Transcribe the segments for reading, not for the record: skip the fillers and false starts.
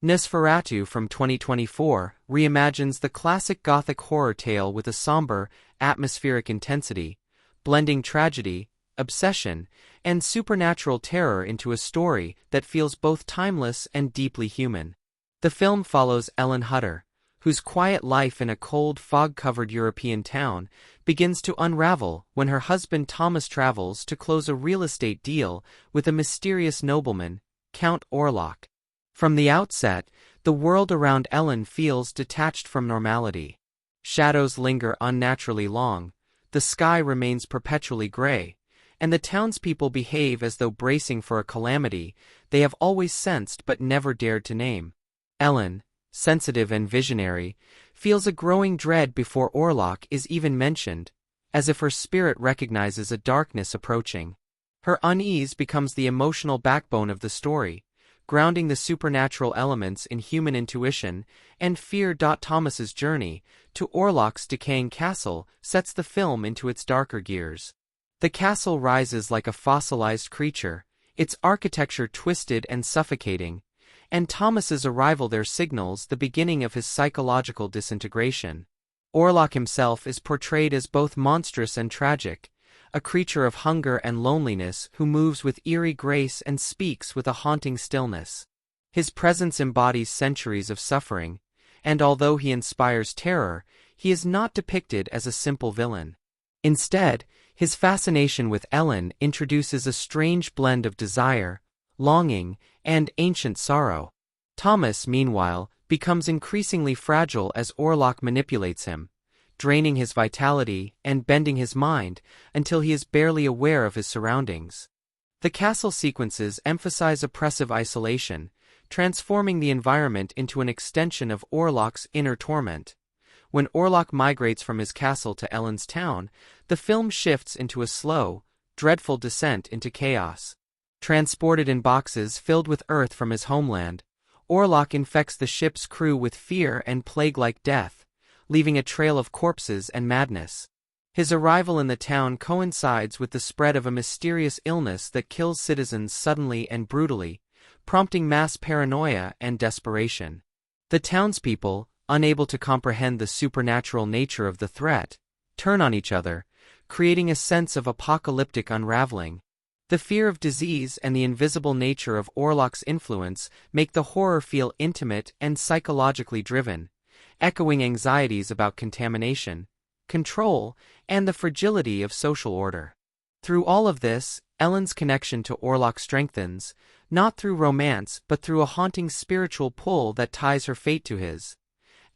Nosferatu from 2024 reimagines the classic Gothic horror tale with a somber, atmospheric intensity, blending tragedy, obsession, and supernatural terror into a story that feels both timeless and deeply human. The film follows Ellen Hutter, whose quiet life in a cold, fog-covered European town begins to unravel when her husband Thomas travels to close a real estate deal with a mysterious nobleman, Count Orlok. From the outset, the world around Ellen feels detached from normality. Shadows linger unnaturally long, the sky remains perpetually gray, and the townspeople behave as though bracing for a calamity they have always sensed but never dared to name. Ellen, sensitive and visionary, feels a growing dread before Orlok is even mentioned, as if her spirit recognizes a darkness approaching. Her unease becomes the emotional backbone of the story, grounding the supernatural elements in human intuition and fear. Thomas's journey to Orlok's decaying castle sets the film into its darker gears. The castle rises like a fossilized creature, its architecture twisted and suffocating, and Thomas's arrival there signals the beginning of his psychological disintegration. Orlok himself is portrayed as both monstrous and tragic, a creature of hunger and loneliness who moves with eerie grace and speaks with a haunting stillness. His presence embodies centuries of suffering, and although he inspires terror, he is not depicted as a simple villain. Instead, his fascination with Ellen introduces a strange blend of desire, longing, and ancient sorrow. Thomas, meanwhile, becomes increasingly fragile as Orlok manipulates him, draining his vitality and bending his mind until he is barely aware of his surroundings. The castle sequences emphasize oppressive isolation, transforming the environment into an extension of Orlok's inner torment. When Orlok migrates from his castle to Ellen's town, the film shifts into a slow, dreadful descent into chaos. Transported in boxes filled with earth from his homeland, Orlok infects the ship's crew with fear and plague-like death, leaving a trail of corpses and madness. His arrival in the town coincides with the spread of a mysterious illness that kills citizens suddenly and brutally, prompting mass paranoia and desperation. The townspeople, unable to comprehend the supernatural nature of the threat, turn on each other, creating a sense of apocalyptic unraveling. The fear of disease and the invisible nature of Orlok's influence make the horror feel intimate and psychologically driven, echoing anxieties about contamination, control, and the fragility of social order. Through all of this, Ellen's connection to Orlok strengthens, not through romance but through a haunting spiritual pull that ties her fate to his.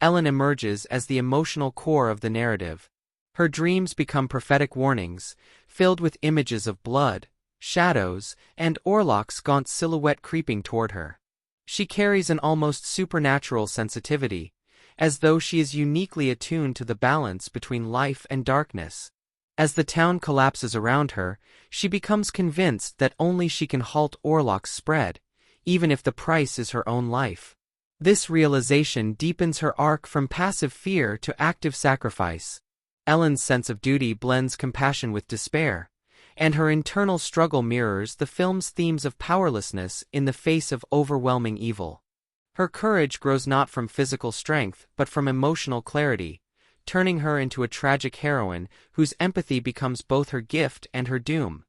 Ellen emerges as the emotional core of the narrative. Her dreams become prophetic warnings, filled with images of blood, shadows, and Orlok's gaunt silhouette creeping toward her. She carries an almost supernatural sensitivity, as though she is uniquely attuned to the balance between life and darkness. As the town collapses around her, she becomes convinced that only she can halt Orlok's spread, even if the price is her own life. This realization deepens her arc from passive fear to active sacrifice. Ellen's sense of duty blends compassion with despair, and her internal struggle mirrors the film's themes of powerlessness in the face of overwhelming evil. Her courage grows not from physical strength but from emotional clarity, turning her into a tragic heroine whose empathy becomes both her gift and her doom.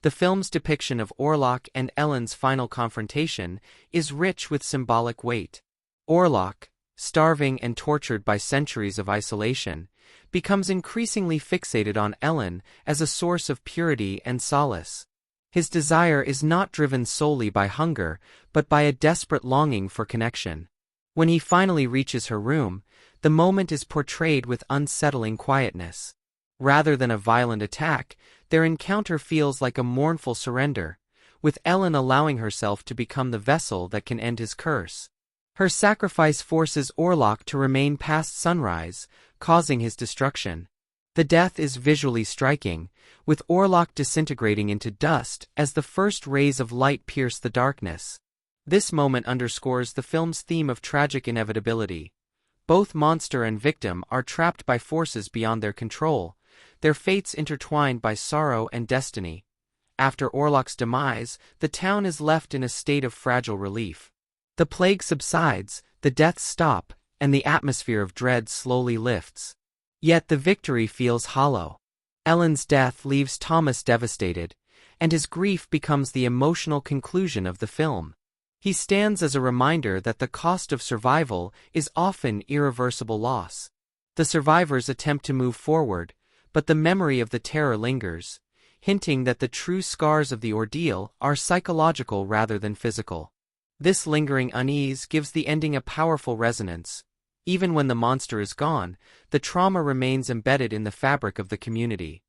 The film's depiction of Orlok and Ellen's final confrontation is rich with symbolic weight. Orlok, starving and tortured by centuries of isolation, becomes increasingly fixated on Ellen as a source of purity and solace. His desire is not driven solely by hunger, but by a desperate longing for connection. When he finally reaches her room, the moment is portrayed with unsettling quietness. Rather than a violent attack, their encounter feels like a mournful surrender, with Ellen allowing herself to become the vessel that can end his curse. Her sacrifice forces Orlok to remain past sunrise, causing his destruction. The death is visually striking, with Orlok disintegrating into dust as the first rays of light pierce the darkness. This moment underscores the film's theme of tragic inevitability. Both monster and victim are trapped by forces beyond their control, their fates intertwined by sorrow and destiny. After Orlok's demise, the town is left in a state of fragile relief. The plague subsides, the deaths stop, and the atmosphere of dread slowly lifts. Yet the victory feels hollow. Ellen's death leaves Thomas devastated, and his grief becomes the emotional conclusion of the film. He stands as a reminder that the cost of survival is often irreversible loss. The survivors attempt to move forward, but the memory of the terror lingers, hinting that the true scars of the ordeal are psychological rather than physical. This lingering unease gives the ending a powerful resonance. Even when the monster is gone, the trauma remains embedded in the fabric of the community.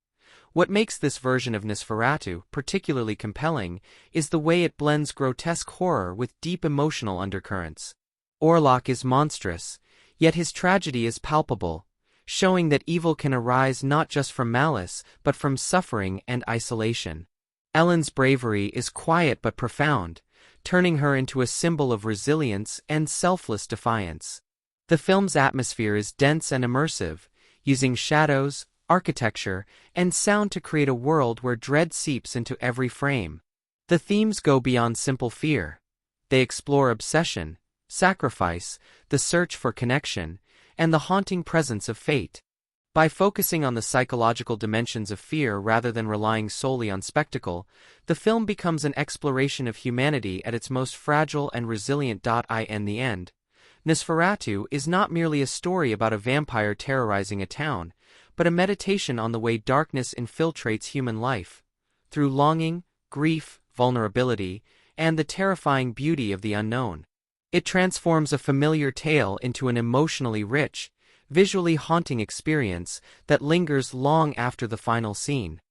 What makes this version of Nosferatu particularly compelling is the way it blends grotesque horror with deep emotional undercurrents. Orlok is monstrous, yet his tragedy is palpable, showing that evil can arise not just from malice but from suffering and isolation. Ellen's bravery is quiet but profound, turning her into a symbol of resilience and selfless defiance. The film's atmosphere is dense and immersive, using shadows, architecture, and sound to create a world where dread seeps into every frame. The themes go beyond simple fear. They explore obsession, sacrifice, the search for connection, and the haunting presence of fate. By focusing on the psychological dimensions of fear rather than relying solely on spectacle, the film becomes an exploration of humanity at its most fragile and resilient. In the end, Nosferatu is not merely a story about a vampire terrorizing a town, but a meditation on the way darkness infiltrates human life. Through longing, grief, vulnerability, and the terrifying beauty of the unknown, it transforms a familiar tale into an emotionally rich, visually haunting experience that lingers long after the final scene.